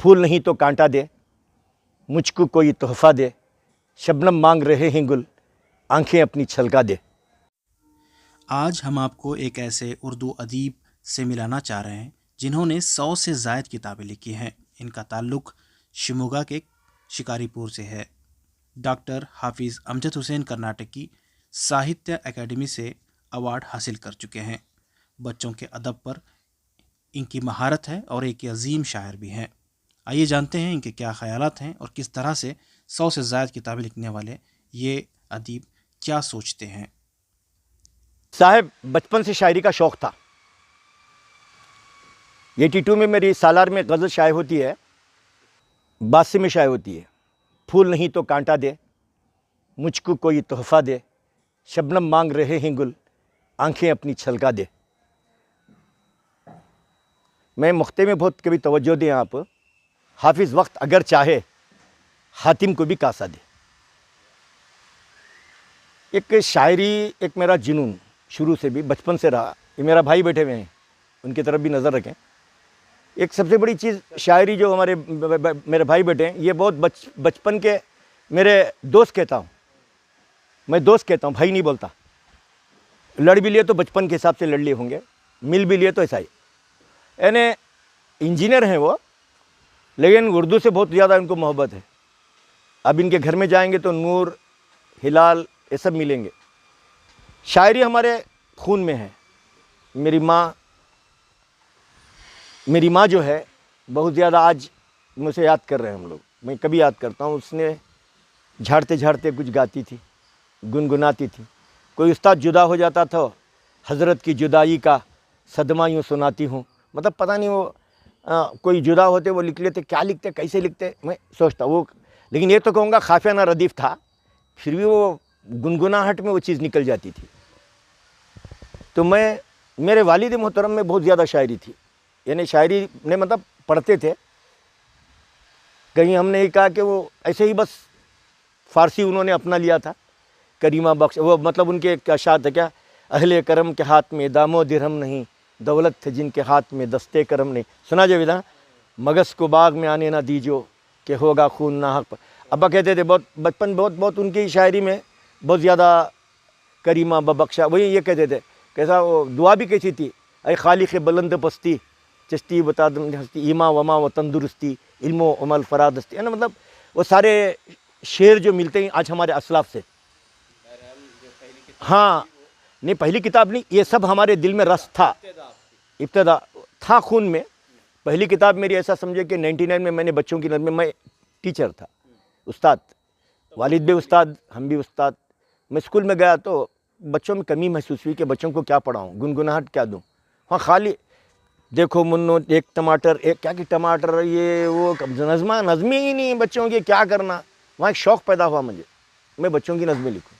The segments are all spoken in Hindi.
फूल नहीं तो कांटा दे, मुझको कोई तोहफ़ा दे, शबनम मांग रहे हैं गुल, आंखें अपनी छलका दे। आज हम आपको एक ऐसे उर्दू अदीब से मिलाना चाह रहे हैं जिन्होंने 100 से ज़ायद किताबें लिखी हैं। इनका ताल्लुक़ शिमोगा के शिकारीपुर से है। डॉक्टर हाफिज़ अमजद हुसैन कर्नाटक की साहित्य अकेडमी से अवार्ड हासिल कर चुके हैं। बच्चों के अदब पर इनकी महारत है और एक अजीम शायर भी हैं। आइए जानते हैं इनके क्या ख़यालात हैं और किस तरह से 100 से ज़ायद किताबें लिखने वाले ये अदीब क्या सोचते हैं। साहब, बचपन से शायरी का शौक़ था। 82 में मेरी सालार में गज़ल शाये होती है, 82 में शाये होती है। फूल नहीं तो कांटा दे, मुझको कोई तोहफ़ा दे, शबनम मांग रहे हैं गुल, आंखें अपनी छलका दे। मैं मुख्ते में बहुत कभी तवज्जो दें आप, हाफिज़ वक्त अगर चाहे हातिम को भी कासा दे। एक शायरी एक मेरा जुनून शुरू से भी बचपन से रहा। ये मेरा भाई बैठे हुए हैं, उनकी तरफ भी नज़र रखें। एक सबसे बड़ी चीज़ शायरी जो मेरे भाई बैठे हैं, ये बहुत बचपन के मेरे दोस्त कहता हूँ मैं, दोस्त कहता हूँ, भाई नहीं बोलता। लड़ भी लिए तो बचपन के हिसाब से लड़ लिए होंगे, मिल भी लिए तो ऐसा ही। यानी इंजीनियर हैं वो, लेकिन उर्दू से बहुत ज़्यादा इनको मोहब्बत है। अब इनके घर में जाएंगे तो नूर, हिलाल, ये सब मिलेंगे। शायरी हमारे खून में है। मेरी माँ जो है बहुत ज़्यादा आज मुझे याद कर रहे हैं हम लोग। मैं कभी याद करता हूँ, उसने झाड़ते झाड़ते कुछ गाती थी, गुनगुनाती थी। कोई उस्ताद जुदा हो जाता था, हज़रत की जुदाई का सदमा यूँ सुनाती हूँ। मतलब पता नहीं वो कोई जुदा होते वो लिख लेते, क्या लिखते, कैसे लिखते, मैं सोचता वो। लेकिन ये तो कहूँगा खाफियाना रदीफ़ था, फिर भी वो गुनगुनाहट में वो चीज़ निकल जाती थी। तो मेरे वालिद मोहतरम में बहुत ज़्यादा शायरी थी। यानी शायरी ने मतलब पढ़ते थे। कहीं हमने ही कहा कि वो ऐसे ही बस फ़ारसी उन्होंने अपना लिया था। करीमा बख्श, वो मतलब उनके एक अशात है क्या, अहले करम के हाथ में दामो दिरहम नहीं, दौलत थे जिनके हाथ में दस्ते करम नहीं। सुना जो विधा, मगस को बाग में आने ना दीजो कि होगा खून ना हक। अब्बा कहते थे बहुत बचपन, बहुत उनकी शायरी में बहुत ज़्यादा करीमा बख्शा, वही ये कहते थे। कैसा वो दुआ भी कैसी थी, अय खालिक़ बुलंद पस्ती, चिश्ती बता हस्ती, ईमा वमा व तंदुरुस्ती, इल्मो अमल फरादस्ती, है ना। मतलब वो सारे शेर जो मिलते हैं आज हमारे असलाफ से। हाँ, नहीं पहली किताब नहीं, ये सब हमारे दिल में रस था, इब्तिदा था खून में। पहली किताब मेरी ऐसा समझे कि 99 में मैंने बच्चों की नज़र में, मैं टीचर था, उस्ताद, वालिद भी उस्ताद, हम भी उस्ताद। मैं स्कूल में गया तो बच्चों में कमी महसूस हुई कि बच्चों को क्या पढ़ाऊँ, गुनगुनाहट क्या दूँ। हाँ, खाली देखो मुन्नो एक टमाटर, एक क्या कि टमाटर, ये वो नज़में ही नहीं बच्चों की, क्या करना। वहाँ एक शौक़ पैदा हुआ मुझे, मैं बच्चों की नज़में लिखूँ।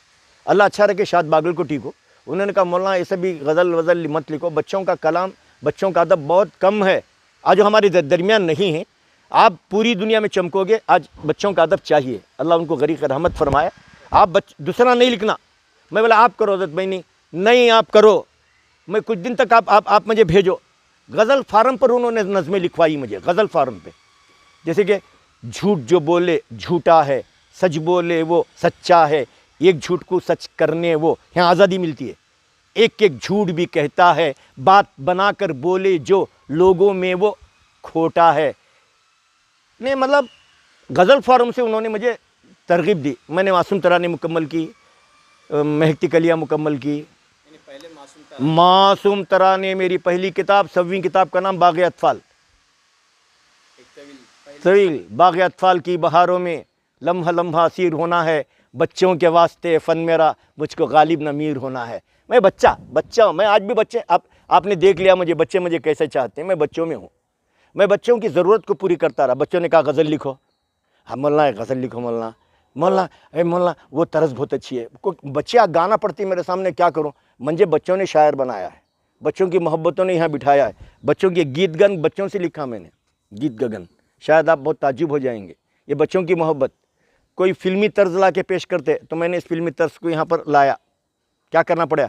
अल्लाह अच्छा रखे, शाद बागल को ठीक हो, उन्होंने कहा मौलाना ऐसे भी गज़ल वज़ल मत लिखो, बच्चों का कलाम, बच्चों का अदब बहुत कम है, आज हमारे दरमियान नहीं है। आप पूरी दुनिया में चमकोगे, आज बच्चों का अदब चाहिए। अल्लाह उनको गरीक़ रहमत फरमाए। आप दूसरा नहीं लिखना। मैं बोला आप करो हज़रत भाई, नहीं आप करो, मैं कुछ दिन तक आप मुझे भेजो। गज़ल फार्म पर उन्होंने नज़में लिखवाई मुझे, गज़ल फार्म पे। जैसे कि झूठ जो बोले झूठा है, सच बोले वो सच्चा है, एक झूठ को सच करने वो, यहाँ आज़ादी मिलती है। एक एक झूठ भी कहता है, बात बनाकर बोले जो लोगों में वो खोटा है। नहीं मतलब गज़ल फार्म से उन्होंने मुझे तरगीब दी। मैंने मासूम तराने मुकम्मल की, महकती कलियाँ मुकम्मल की। मासूम तराने मेरी पहली किताब, 7वीं किताब का नाम बाग़ अत्फ़ाल। तवील बाग़ अत्फ़ाल की बहारों में लम्हा लम्हा असीर होना है, बच्चों के वास्ते फ़न मेरा, मुझको गालिब न मीर होना है। मैं बच्चा हूँ, मैं आज भी बच्चे, आपने देख लिया मुझे, बच्चे मुझे कैसे चाहते हैं, मैं बच्चों में हूँ। मैं बच्चों की ज़रूरत को पूरी करता रहा। बच्चों ने कहा गज़ल लिखो, हाँ मौलाना गज़ल लिखो, मौलाना वो तर्ज बहुत अच्छी है। बच्चे गाना पढ़ती मेरे सामने, क्या करूँ। मुझे बच्चों ने शायर बनाया है, बच्चों की मोहब्बतों ने यहाँ बिठाया है। बच्चों के गीत गन बच्चों से लिखा मैंने, गीत गगन, शायद आप बहुत ताज्जुब हो जाएंगे। ये बच्चों की मोहब्बत, कोई फ़िल्मी तर्ज ला के पेश करते तो मैंने इस फ़िल्मी तर्ज को यहाँ पर लाया। क्या करना पड़ा,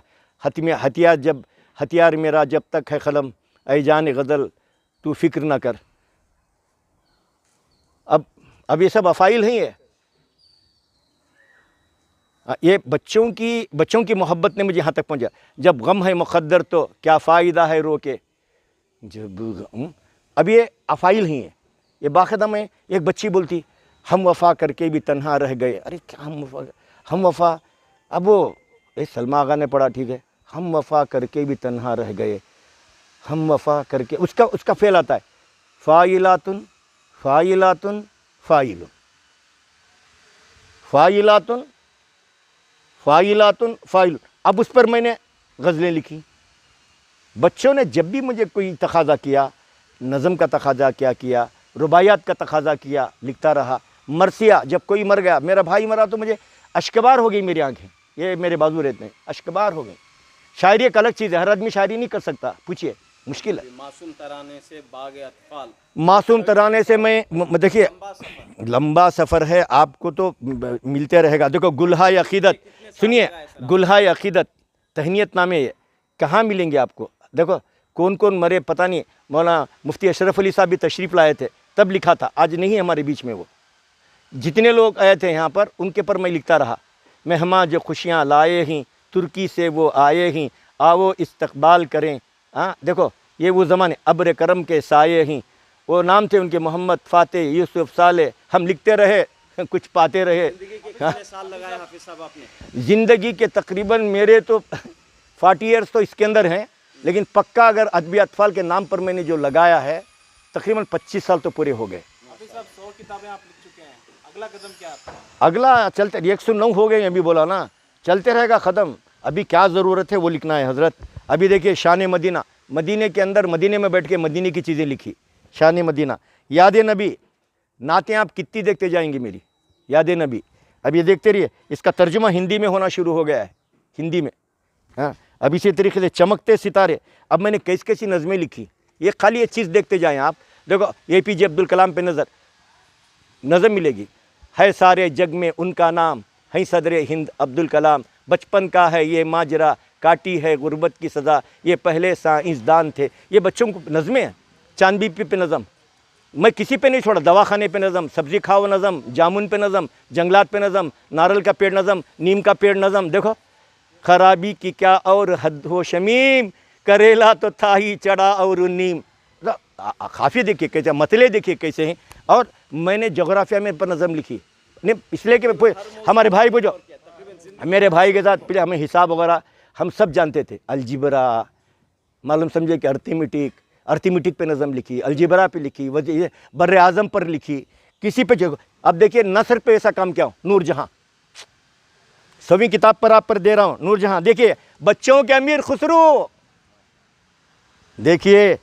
हथियार मेरा जब तक है क़लम, ऐ जान गज़ल तू फ़िक्र ना कर। अब ये सब अफाइल नहीं है। ये बच्चों की मोहब्बत ने मुझे यहाँ तक पहुँचा। जब गम है मुक़द्दर तो क्या फ़ायदा है रोके, जब अब ये अफाइल ही है। ये बाकायदा में एक बच्ची बोलती हम वफ़ा करके भी तन्हा रह गए। अरे क्या हम वफ़ा, अब वो सलमा आगा ने पढ़ा, ठीक है, हम वफ़ा करके भी तन्हा रह गए, हम वफ़ा करके, उसका फ़ेल आता है फ़ाइलातुन फ़ाइलातुन फ़ाइलुन फ़ाइलातुन फ़ाइलातुन फ़ाइलुन। अब उस पर मैंने गज़लें लिखी। बच्चों ने जब भी मुझे कोई तकाज़ा किया, नज़म का तकाज़ा क्या किया, रुबायात का तकाज़ा किया, लिखता रहा। मरसिया, जब कोई मर गया, मेरा भाई मरा तो मुझे अश्कबार हो गई मेरी आंखें, ये मेरे बाजू रहते हैं, अश्कबार हो गई। शायरी एक अलग चीज़ है, हर आदमी शायरी नहीं कर सकता, पूछिए, मुश्किल है। मासूम तराने से बाग़े अत्फाल, मासूम तराने से मैं देखिए लंबा सफ़र है, आपको तो मिलते रहेगा। देखो गुलहाए अक़ीदत, सुनिए, गुलहाए अक़ीदत तहनीत नामे है, कहाँ मिलेंगे आपको। देखो कौन कौन मरे पता नहीं, मौलाना मुफ्ती अशरफ अली साहब भी तशरीफ़ लाए थे, तब लिखा था, आज नहीं हमारे बीच में। वो जितने लोग आए थे यहाँ पर, उनके पर मैं लिखता रहा। मेहमान जो खुशियाँ लाए ही तुर्की से वो आए ही, आओ इस्तकबाल करें। हाँ देखो ये वो ज़माने, अब्र करम के साये ही, वो नाम थे उनके, मोहम्मद फ़ातेह, यूसुफ साले। हम लिखते रहे, कुछ पाते रहे। ज़िंदगी के कितने साल लगाए हाफिज़ साहब आपने? ज़िंदगी के तकरीबन मेरे तो 40 ईयर्स तो इसके अंदर हैं, लेकिन पक्का अगर अदबी अतफ़ाल के नाम पर मैंने जो लगाया है, तकरीबन 25 साल तो पूरे हो गए। हाफिज़ साहब 100 किताबें आप लिख चुके हैं, अगला कदम क्या है आपका? अगला चलते, 109 हो गए, अभी बोला ना, चलते रहेगा ख़त्म। अभी क्या ज़रूरत है वो लिखना है हज़रत। अभी देखिए शान मदीना, मदीने के अंदर, मदीने में बैठ के मदीने की चीज़ें लिखी, शान मदीना, याद नबी, नातें आप कितनी देखते जाएंगी मेरी, याद नबी। अब ये देखते रहिए, इसका तर्जुमा हिंदी में होना शुरू हो गया है, हिंदी में। हाँ, अब इसी तरीके से चमकते सितारे, अब मैंने कैसी कैसी नज़में लिखी, ये खाली ये चीज़ देखते जाएं आप। देखो APJ अब्दुल कलाम पे नज़म मिलेगी, है सारे जग में उनका नाम, है सदर हिंद अब्दुल कलाम, बचपन का है ये माजरा, काटी है गुर्बत की सज़ा, ये पहले साइंसदान थे। ये बच्चों को नज़में हैं। चांद बीबी पे नज़म, मैं किसी पे नहीं छोड़ा, दवाखाने पे नज़म, सब्ज़ी खाओ नज़म, जामुन पे नज़म, जंगलात पे नज़म, नारल का पेड़ नज़म, नीम का पेड़ नज़म। देखो खराबी की क्या और हद हो शमीम, करेला तो था ही चढ़ा और नीम। काफ़ी देखिए कैसे, मतले देखिए कैसे हैं। और मैंने जोग्राफिया में पर नज़म लिखी, नहीं इसलिए कि हमारे भाई को, जो मेरे भाई के साथ पहले हमें हिसाब वगैरह हम सब जानते थे, अलजिब्रा मालूम समझे कि अर्थमेटिक पे नज़म लिखी, अलजिब्रा पे लिखी, वजह बर्र आज़म पर लिखी, किसी पे जगह। अब देखिए नसर पे ऐसा काम क्या हो, नूरजहाँ 100वीं किताब पर आप पर दे रहा हूँ, नूरजहाँ। देखिए बच्चों के अमीर खुसरू, देखिए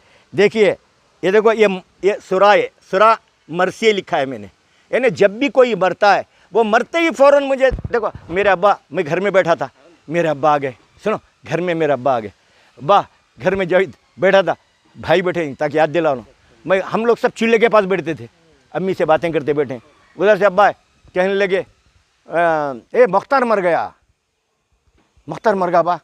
ये देखो, ये सुरा मरसिए लिखा है मैंने। यानी जब भी कोई मरता है, वो मरते ही फ़ौरन मुझे, देखो मेरे अब्बा, मैं घर में बैठा था, मेरे अब्बा आ गए, सुनो घर में मेरे अब्बा आ गए, अब्बा घर में जब बैठा था, भाई बैठे ताकि याद दिलाओ, हम लोग सब चूल्हे के पास बैठते थे, अम्मी से बातें करते बैठे, उधर से अब्बा कहने लगे ए मुख्तार मर गया, मुख्तार मर गया बा।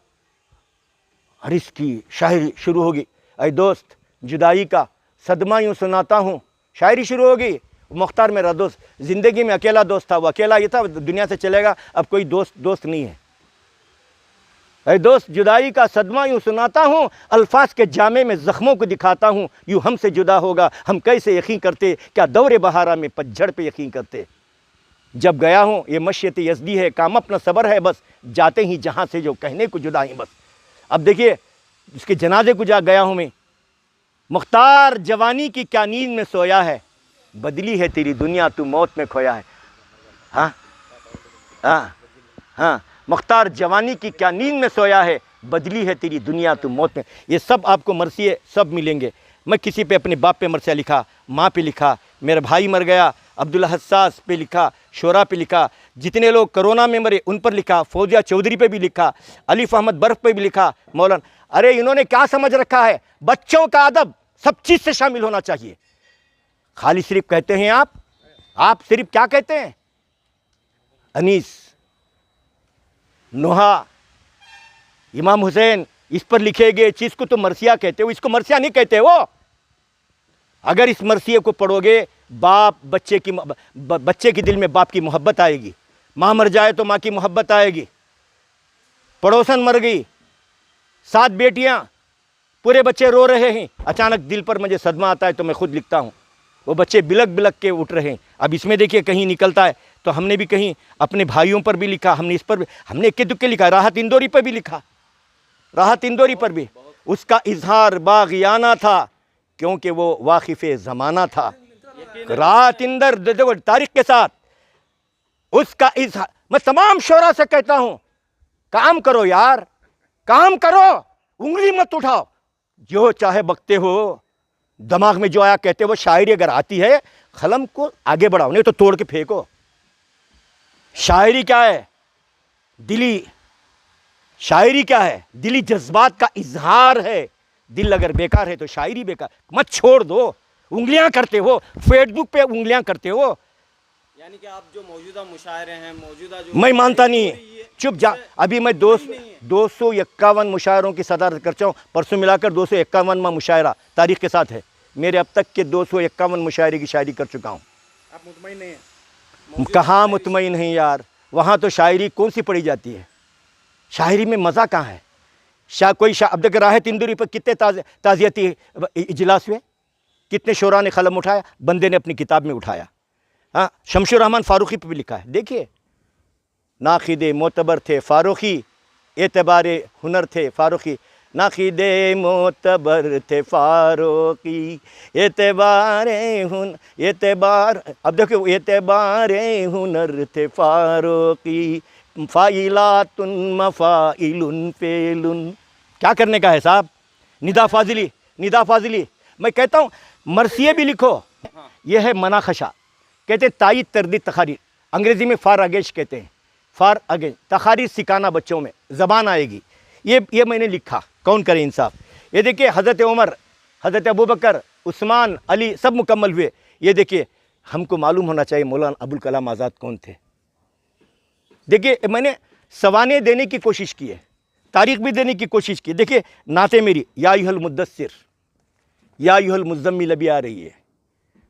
हरीश की शायरी शुरू होगी, अरे दोस्त जुदाई का सदमा यूँ सुनाता हूँ, शायरी शुरू होगी। मुख्तार मेरा दोस्त, ज़िंदगी में अकेला दोस्त था, वो अकेला ये था, दुनिया से चलेगा, अब कोई दोस्त नहीं है। अरे दोस्त जुदाई का सदमा यूँ सुनाता हूँ, अल्फाज के जामे में ज़ख्मों को दिखाता हूँ, यूँ हमसे जुदा होगा हम कैसे यकीन करते, क्या दौरे बहारा में पतझड़ पे यकीन करते। जब गया हूँ ये मशियत यज़दी है, काम अपना सबर है बस, जाते ही जहाँ से जो कहने को जुदा ही बस। अब देखिए उसके जनाजे को जा गया हूँ मैं, मुख्तार जवानी की क्या नींद में सोया है, बदली है तेरी दुनिया तू मौत में खोया है। हाँ हाँ हाँ, मुख्तार जवानी की क्या नींद में सोया है, बदली है तेरी दुनिया तू मौत में। ये सब आपको मरसिए सब मिलेंगे। मैं किसी पे अपने बाप पे मरसिया लिखा, माँ पे लिखा, मेरा भाई मर गया, अब्दुल्ला हस्सास पे लिखा, शोरा पे लिखा, जितने लोग कोरोना में मरे उन पर लिखा, फौजिया चौधरी पे भी लिखा, अलीफ अहमद बर्फ पे भी लिखा, मौलाना। अरे इन्होंने क्या समझ रखा है, बच्चों का अदब सब चीज़ से शामिल होना चाहिए। खाली सिर्फ कहते हैं आप सिर्फ क्या कहते हैं, अनीस, नोहा, इमाम हुसैन, इस पर लिखे गए चीज़ को तो मरसिया कहते हो, इसको मरसिया नहीं कहते हो। अगर इस मरसिए को पढ़ोगे बाप बच्चे की बच्चे के दिल में बाप की मोहब्बत आएगी। माँ मर जाए तो माँ की मोहब्बत आएगी। पड़ोसन मर गई, 7 बेटियां, पूरे बच्चे रो रहे हैं, अचानक दिल पर मुझे सदमा आता है तो मैं खुद लिखता हूँ। वो बच्चे बिलक बिलक के उठ रहे हैं। अब इसमें देखिए कहीं निकलता है तो हमने भी कहीं अपने भाइयों पर भी लिखा, हमने इस पर भी, हमने इक्के दुक्के लिखा, राहत इंदौरी पर भी लिखा, राहत इंदौरी पर भी। उसका इजहार बागियाना था क्योंकि वो वाकिफ़े ज़माना था। राहत इंदर देखो तारीख के साथ उसका इजहार। मैं तमाम शोरा से कहता हूँ, काम करो यार, काम करो, उंगली मत उठाओ, जो चाहे बकते हो, दिमाग में जो आया कहते हो। शायरी अगर आती है कलम को आगे बढ़ाओ, नहीं तो तोड़ के फेंको। शायरी क्या है? दिली शायरी क्या है? दिली जज्बात का इजहार है। दिल अगर बेकार है तो शायरी बेकार। मत छोड़ दो। उंगलियां करते हो, फेसबुक पे उंगलियां करते हो। यानी कि आप जो मौजूदा मुशायरे हैं, मौजूदा जो मैं मानता नहीं, चुप जा। अभी मैं 251 मुशायरों की सदारत करता हूँ। परसों मिलाकर 251वां मुशायरा तारीख के साथ है। मेरे अब तक के 251 मुशायरे की शायरी कर चुका हूँ। आप मुतमईन नहीं हैं? कहाँ मुतमईन नहीं यार, वहाँ तो शायरी कौन सी पढ़ी जाती है? शायरी में मज़ा कहाँ है? अब तक राहत इंदौरी पर कितने ताज़ियती इजलास हुए, कितने शोरा ने कलम उठाया, बंदे ने अपनी किताब में उठाया। हाँ, शमशुर रहमान फारूकी पर भी लिखा है। देखिए, नाखिदे मोतबर थे फारूकी, एतबारे हुनर थे फारूकी। नाखिदे मोतबर थे फारूकी, अब देखो, एतबारे हुनर थे फारूकी, फ़ाइलातुन मफ़ाइलुन फ़ेलुन। क्या करने का है साहब? निदा फाजिली। मैं कहता हूँ मरसिए भी लिखो। यह है मनाखशा, कहते हैं तायीद तरदीद तखारीर, अंग्रेज़ी में फार अगेंस्ट कहते हैं, फार अगेंस्ट तखारीर सिखाना बच्चों में, ज़बान आएगी। ये मैंने लिखा, कौन करे इंसाफ। ये देखिए, हज़रत उमर, हज़रत अबू बकर, उस्मान, अली सब मुकम्मल हुए। ये देखिए, हमको मालूम होना चाहिए मौलाना अबुल कलाम आज़ाद कौन थे। देखिए, मैंने सवाने देने की कोशिश की है, तारीख भी देने की कोशिश की। देखिए, नाते मेरी या अय्युहल मुद्दस्सिर, या अय्युहल मुज़्ज़म्मिल अभी आ रही है।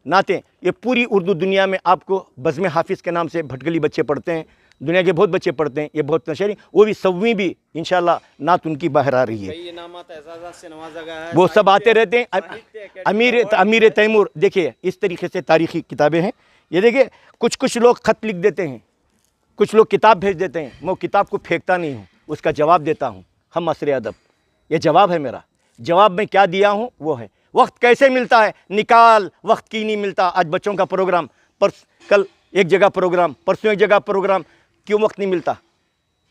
नाते ये पूरी उर्दू दुनिया में आपको बज़्म हाफिज़ के नाम से भटकली बच्चे पढ़ते हैं, दुनिया के बहुत बच्चे पढ़ते हैं। ये बहुत नशरी, वो भी 100वीं भी इंशाल्लाह नात उनकी बाहर आ रही है। वो सब आते रहते हैं। अमीर तैमूर, देखिए इस तरीके से तारीख़ी किताबें हैं। ये देखिए, कुछ लोग ख़त लिख देते हैं, कुछ लोग किताब भेज देते हैं। मैं किताब को फेंकता नहीं हूँ, उसका जवाब देता हूँ। हम असर अदब, ये जवाब है मेरा। जवाब में क्या दिया हूँ वो है। वक्त कैसे मिलता है? निकाल, वक्त की नहीं मिलता। आज बच्चों का प्रोग्राम, कल एक जगह प्रोग्राम, परसों एक जगह प्रोग्राम, क्यों वक्त नहीं मिलता?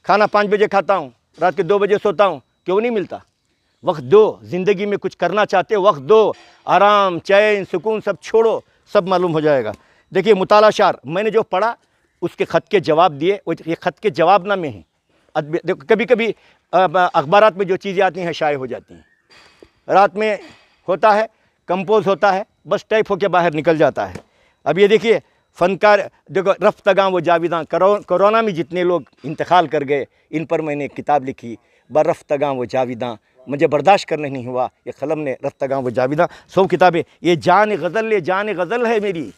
खाना 5 बजे खाता हूँ, रात के 2 बजे सोता हूँ, क्यों नहीं मिलता? वक्त दो, ज़िंदगी में कुछ करना चाहते हो वक्त दो। आराम, चैन, सुकून सब छोड़ो, सब मालूम हो जाएगा। देखिए, मुताला शार, मैंने जो पढ़ा उसके ख़त के जवाब दिए। ये ख़त के जवाबनामे हैं। देखो, कभी कभी अखबारात में जो चीज़ें आती हैं शाये हो जाती हैं। रात में होता है, कंपोज होता है, बस टाइप होकर बाहर निकल जाता है। अब ये देखिए, फ़नकार, देखो रफ्तगां वो जाविदां, कोरोना में जितने लोग इंतकाल कर गए, इन पर मैंने एक किताब लिखी, बरफ्तगां वो जाविदां, मुझे बर्दाश्त करने नहीं हुआ। ये कलम ने रफ्तगां वो जाविदां, 100 किताबें। ये जान गज़ल है मेरी,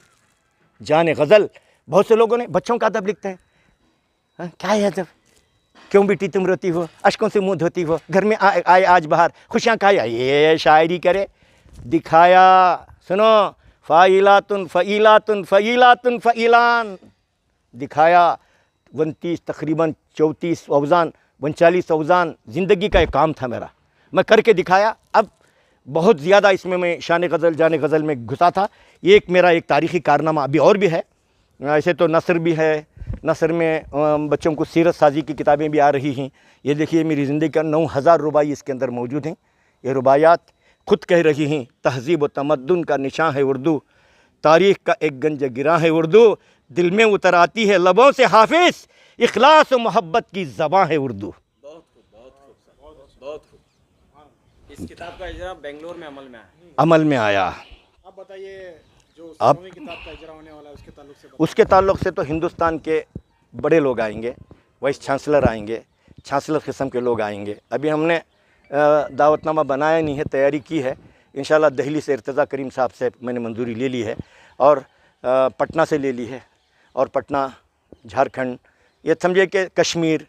जान गज़ल। बहुत से लोगों ने बच्चों का अदब लिखते हैं। हाँ, क्या है अदब? क्यों बेटी तुम रोती हो, अश्कों से मुँह धोती हो, घर में आए आज बाहर, खुशियाँ खाया। ये शायरी करे, दिखाया। सुनो, फ़ाइलातुन फ़ईलातुन फ़ईलातुन फ़ईलान, दिखाया। 29 तकरीबन 34 औज़ान, 39 औज़ान, ज़िंदगी का एक काम था मेरा, मैं करके दिखाया। अब बहुत ज़्यादा इसमें मैं शान गज़ल, जान गज़ल में घुसा था। ये एक मेरा एक तारीख़ी कारनामा अभी और भी है। ऐसे तो नसर भी है, नसर में बच्चों को सीरत साजी की किताबें भी आ रही हैं। ये देखिए, मेरी ज़िंदगी का 9000 रुबाई इसके अंदर मौजूद हैं। ये रुबायात खुद कह रही हैं, तहज़ीब व तमद्दुन का निशान है उर्दू, तारीख़ का एक गंज गिरा है उर्दू, दिल में उतर आती है लबों से हाफिज़, इखलास व मोहब्बत की ज़बां है उर्दू। बहुत खूब। इस किताब का इजरा बेंगलोर में अमल में आया। अब बताइए, जो अब 100वीं किताब का इजरा होने वाला है, उसके ताल्लुक़ से तो हिंदुस्तान के बड़े लोग आएंगे, वाइस चांसलर आएंगे, चांसलर किस्म के लोग आएंगे। अभी हमने दावतनामा बनाया नहीं है, तैयारी की है। इंशाल्लाह दिल्ली से इर्तज़ा करीम साहब से मैंने मंजूरी ले ली है। और पटना से ले ली है, और पटना, झारखंड, ये समझिए कि कश्मीर,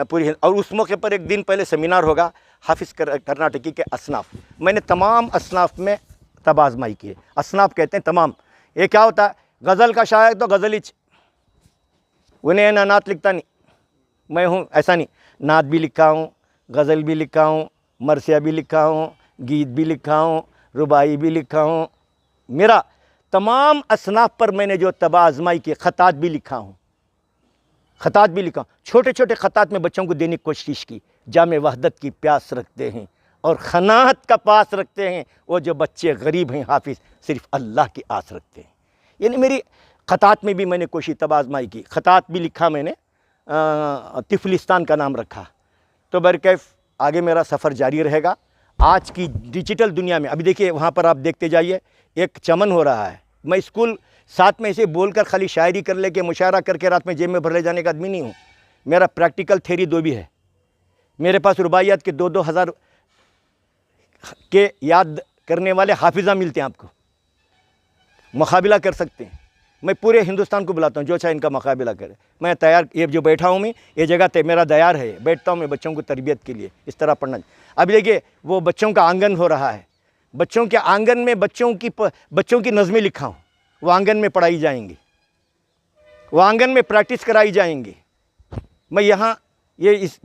पूरी। और उस मौके पर एक दिन पहले सेमिनार होगा हाफिज़ कर्नाटकी के असनाफ। मैंने तमाम असनाफ में तब आजमाई की है। असनाफ कहते हैं तमाम। ये क्या होता है, गज़ल का शायर तो गज़लिच, उन्हें ना नात लिखता नहीं, मैं हूँ ऐसा नहीं, नात भी लिखा हूँ, गज़ल भी लिखा हूँ, मरसिया भी लिखा हूँ, गीत भी लिखा हूँ, रुबाई भी लिखा हूँ। मेरा तमाम असनाफ पर मैंने जो तबा आजमाई की, ख़तात भी लिखा हूँ, ख़तात भी लिखा हूँ। छोटे छोटे ख़तात में बच्चों को देने की कोशिश की। जामे वहदत की प्यास रखते हैं और खनात का पास रखते हैं, वो जो बच्चे गरीब हैं हाफिज़ सिर्फ़ अल्लाह की आस रखते हैं। यानी मेरी ख़तात में भी मैंने कोशिश तब आजमाई की। ख़तात भी लिखा मैंने, तिफ़लिस्तान का नाम रखा। तो बरकैफ़ आगे मेरा सफ़र जारी रहेगा। आज की डिजिटल दुनिया में अभी देखिए, वहाँ पर आप देखते जाइए, एक चमन हो रहा है। मैं स्कूल साथ में ऐसे बोलकर खाली शायरी कर लेके मुशायरा करके रात में जेब में भर ले जाने का आदमी नहीं हूँ। मेरा प्रैक्टिकल थ्योरी 2 भी है। मेरे पास रुबाइयात के 2-2 हज़ार के याद करने वाले हाफिज़ा मिलते हैं, आपको मुकाबला कर सकते हैं। मैं पूरे हिंदुस्तान को बुलाता हूँ, जो चाहे इनका मुकाबला करे, मैं तैयार। ये जो बैठा हूँ मैं, ये जगह मेरा तैयार है, बैठता हूँ मैं बच्चों को तरबियत के लिए, इस तरह पढ़ना। अभी देखिए, वो बच्चों का आंगन हो रहा है, बच्चों के आंगन में बच्चों की नज़में लिखा हूँ, वो आंगन में पढ़ाई जाएंगी, वो आंगन में प्रैक्टिस कराई जाएंगी। मैं यहाँ ये इस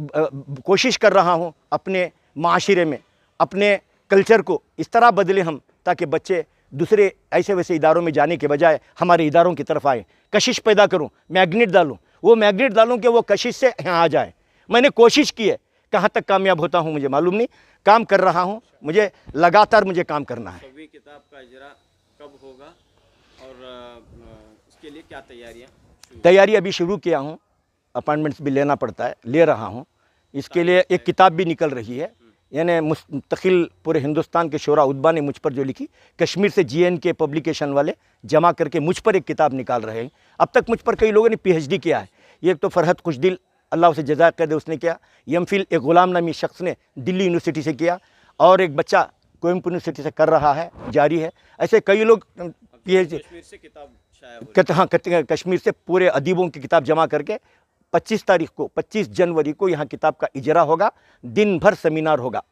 कोशिश कर रहा हूँ अपने माशरे में, अपने कल्चर को इस तरह बदले हम, ताकि बच्चे दूसरे ऐसे वैसे इदारों में जाने के बजाय हमारे इदारों की तरफ आए। कशिश पैदा करूं, मैग्नेट डालूं, वो मैग्नेट डालूं कि वो कशिश से यहाँ आ जाए। मैंने कोशिश की है, कहाँ तक कामयाब होता हूँ मुझे मालूम नहीं, काम कर रहा हूँ, मुझे लगातार मुझे काम करना है। छवी किताब का इजरा कब होगा और इसके लिए क्या तैयारी अभी शुरू किया हूँ, अपॉइंटमेंट्स भी लेना पड़ता है, ले रहा हूँ। इसके लिए एक किताब भी निकल रही है, यानी मुस्तकिल पूरे हिंदुस्तान के शोरा उद्बा ने मुझ पर जो लिखी, कश्मीर से GN के पब्लिकेशन वाले जमा करके मुझ पर एक किताब निकाल रहे हैं। अब तक मुझ पर कई लोगों ने PhD किया है। ये तो फरहत खुशदिल, अल्लाह उसे जज़ा कर दे, उसने किया। MPhil एक ग़ुलाम नामी शख्स ने दिल्ली यूनिवर्सिटी से किया, और एक बच्चा कोयम्बटूर यूनिवर्सिटी से कर रहा है, जारी है। ऐसे कई लोग PhD कश्मीर से पूरे अदीबों की किताब जमा करके 25 जनवरी को यहाँ किताब का इजरा होगा। दिन भर सेमिनार होगा,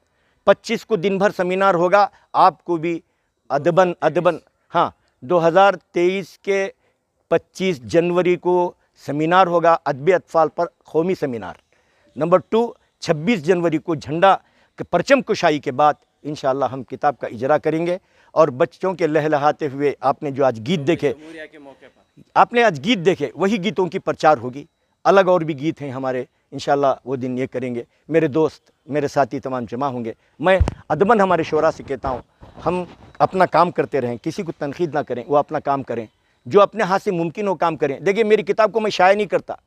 25 को दिन भर सेमिनार होगा। आपको भी अदबन हाँ, 2023 के 25 जनवरी को सेमिनार होगा, अदब अतफाल पर कौमी सेमिनार। नंबर 2, 26 जनवरी को झंडा के परचम कुशाई के बाद इंशाअल्लाह हम किताब का इजरा करेंगे। और बच्चों के लहलहाते हुए आपने जो आज गीत देखे, आपने आज गीत देखे, वही गीतों की प्रचार होगी। अलग और भी गीत हैं हमारे, इंशाअल्लाह वो दिन ये करेंगे। मेरे दोस्त, मेरे साथी तमाम जमा होंगे। मैं अदबन हमारे शोरा से कहता हूँ, हम अपना काम करते रहें, किसी को तनकीद ना करें, वो अपना काम करें, जो अपने हाथ से मुमकिन हो काम करें। देखिए, मेरी किताब को मैं शाये नहीं करता,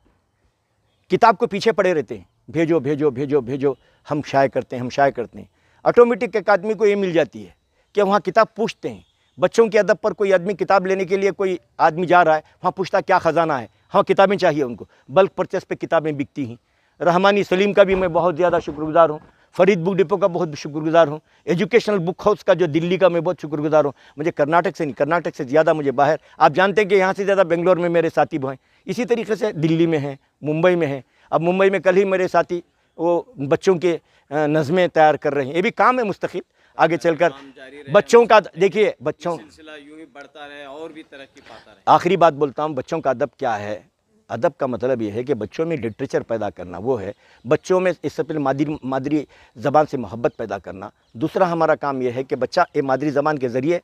किताब को पीछे पड़े रहते हैं, भेजो भेजो भेजो भेजो, हम शाये करते हैं, हम शाये करते हैं। ऑटोमेटिक एक आदमी को ये मिल जाती है कि वहाँ किताब पूछते हैं। बच्चों के अदब पर कोई आदमी किताब लेने के लिए कोई आदमी जा रहा है, वहाँ पूछता क्या ख़जाना है, हाँ किताबें चाहिए उनको, बल्क परचेस पे किताबें बिकती हैं। रहमानी सलीम का भी मैं बहुत ज़्यादा शुक्रगुजार हूँ, फरीद बुक डिपो का बहुत शुक्रगुजार हूँ, एजुकेशनल बुक हाउस का जो दिल्ली का मैं बहुत शुक्रगुजार हूँ। मुझे कर्नाटक से नहीं, कर्नाटक से ज़्यादा मुझे बाहर, आप जानते हैं कि यहाँ से ज़्यादा बेंगलोर में मेरे साथी हैं, इसी तरीके से दिल्ली में हैं, मुंबई में हैं। अब मुंबई में कल ही मेरे साथी वो बच्चों के नज़में तैयार कर रहे हैं, ये भी काम है मुस्तकिल आगे चलकर बच्चों का। देखिए, बच्चों सिलसिला यूं ही बढ़ता रहे और भी तरक्की पाता रहे। आखिरी बात बोलता हूँ, बच्चों का अदब क्या है? अदब का मतलब ये है कि बच्चों में लिटरेचर पैदा करना, वो है बच्चों में इससे पहले मादरी ज़बान से मोहब्बत पैदा करना। दूसरा हमारा काम यह है कि बच्चा ये मादरी ज़बान के ज़रिए,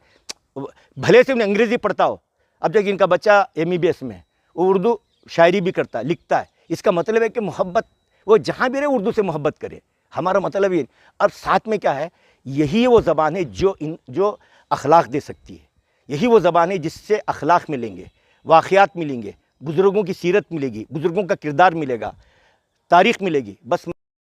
भले से उन्हें अंग्रेज़ी पढ़ता हो, अब जब इनका बच्चा MBBS में है, वो उर्दू शायरी भी करता है, लिखता है, इसका मतलब है कि मोहब्बत, वो जहाँ भी रहे उर्दू से मोहब्बत करे, हमारा मतलब ये। और साथ में क्या है, यही वो ज़बान है जो अखलाक दे सकती है, यही वो ज़बान है जिससे अखलाक मिलेंगे, वाक़यात मिलेंगे, बुज़ुर्गों की सीरत मिलेगी, बुज़ुर्गों का किरदार मिलेगा, तारीख़ मिलेगी। बस